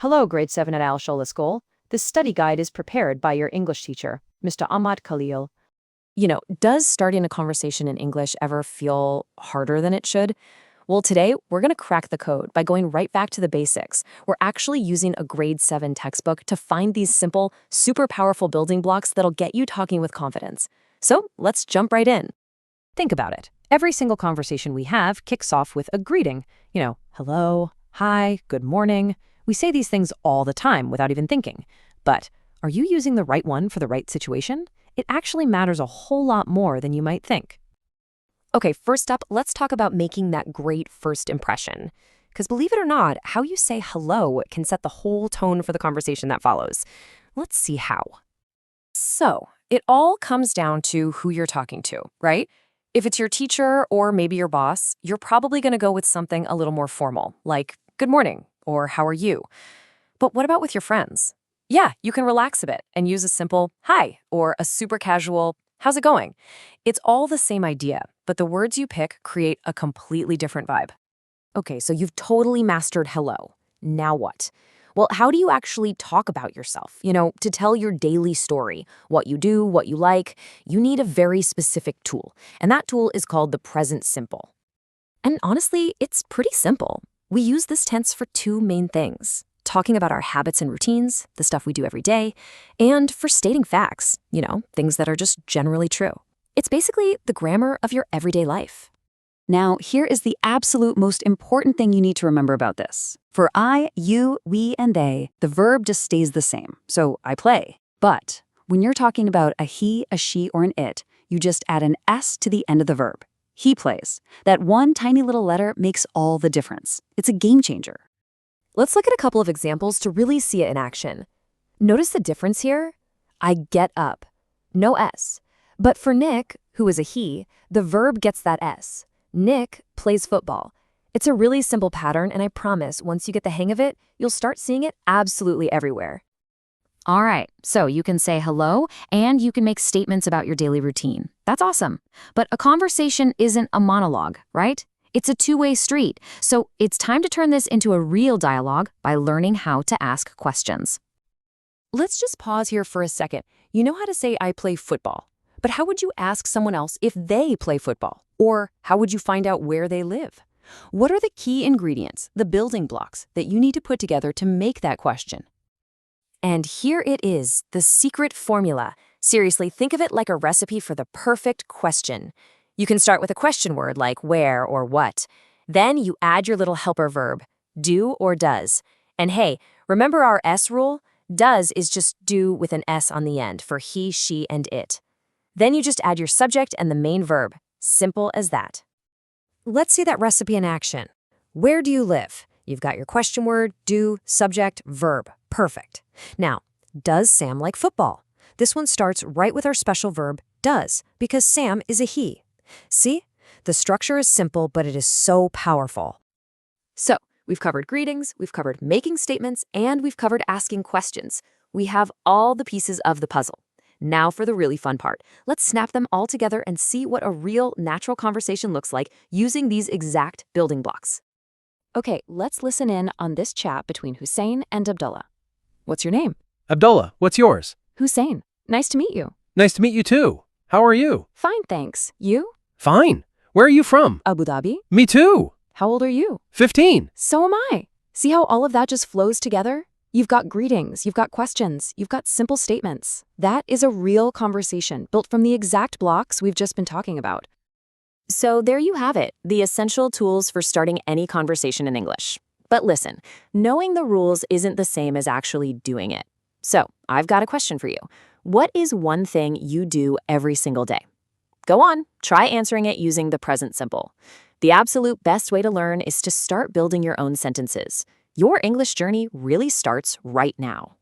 Hello, Grade 7 at Al Shola School. This study guide is prepared by your English teacher, Mr. Ahmad Khalil. Does starting a conversation in English ever feel harder than it should? Well, today we're going to crack the code by going right back to the basics. We're actually using a grade 7 textbook to find these simple, super powerful building blocks that'll get you talking with confidence. So let's jump right in. Think about it. Every single conversation we have kicks off with a greeting. Hello, hi, good morning. We say these things all the time without even thinking. But are you using the right one for the right situation? It actually matters a whole lot more than you might think. Okay, first up, let's talk about making that great first impression. Because believe it or not, how you say hello can set the whole tone for the conversation that follows. Let's see how. So, it all comes down to who you're talking to, right? If it's your teacher or maybe your boss, you're probably going to go with something a little more formal, like good morning or how are you? But what about with your friends? Yeah, you can relax a bit and use a simple hi or a super casual how's it going? It's all the same idea, but the words you pick create a completely different vibe. Okay, so you've totally mastered hello. Now what? Well, how do you actually talk about yourself? To tell your daily story, what you do, what you like, you need a very specific tool. And that tool is called the present simple. And honestly, it's pretty simple. We use this tense for two main things: talking about our habits and routines, the stuff we do every day, and for stating facts, things that are just generally true. It's basically the grammar of your everyday life. Now, here is the absolute most important thing you need to remember about this. For I, you, we, and they, the verb just stays the same. So I play. But when you're talking about a he, a she, or an it, you just add an S to the end of the verb. He plays. That one tiny little letter makes all the difference. It's a game changer. Let's look at a couple of examples to really see it in action. Notice the difference here? I get up. No S. But for Nick, who is a he, the verb gets that S. Nick plays football. It's a really simple pattern, and I promise once you get the hang of it, you'll start seeing it absolutely everywhere. All right, so you can say hello and you can make statements about your daily routine. That's awesome. But a conversation isn't a monologue, right? It's a two-way street, so it's time to turn this into a real dialogue by learning how to ask questions. Let's just pause here for a second. You know how to say I play football, but how would you ask someone else if they play football? Or how would you find out where they live? What are the key ingredients, the building blocks, that you need to put together to make that question? And here it is, the secret formula. Seriously, think of it like a recipe for the perfect question. You can start with a question word like where or what. Then you add your little helper verb, do or does. And hey, remember our S rule? Does is just do with an S on the end for he, she, and it. Then you just add your subject and the main verb. Simple as that. Let's see that recipe in action. Where do you live? You've got your question word, do, subject, verb. Perfect. Now, does Sam like football? This one starts right with our special verb, does, because Sam is a he. See? The structure is simple, but it is so powerful. So, we've covered greetings, we've covered making statements, and we've covered asking questions. We have all the pieces of the puzzle. Now for the really fun part. Let's snap them all together and see what a real, natural conversation looks like using these exact building blocks. Okay, let's listen in on this chat between Hussein and Abdullah. What's your name? Abdullah, what's yours? Hussein, nice to meet you. Nice to meet you too. How are you? Fine, thanks. You? Fine. Where are you from? Abu Dhabi. Me too. How old are you? 15. So am I. See how all of that just flows together? You've got greetings, you've got questions, you've got simple statements. That is a real conversation built from the exact blocks we've just been talking about. So there you have it, the essential tools for starting any conversation in English. But listen, knowing the rules isn't the same as actually doing it. So I've got a question for you. What is one thing you do every single day? Go on, try answering it using the present simple. The absolute best way to learn is to start building your own sentences. Your English journey really starts right now.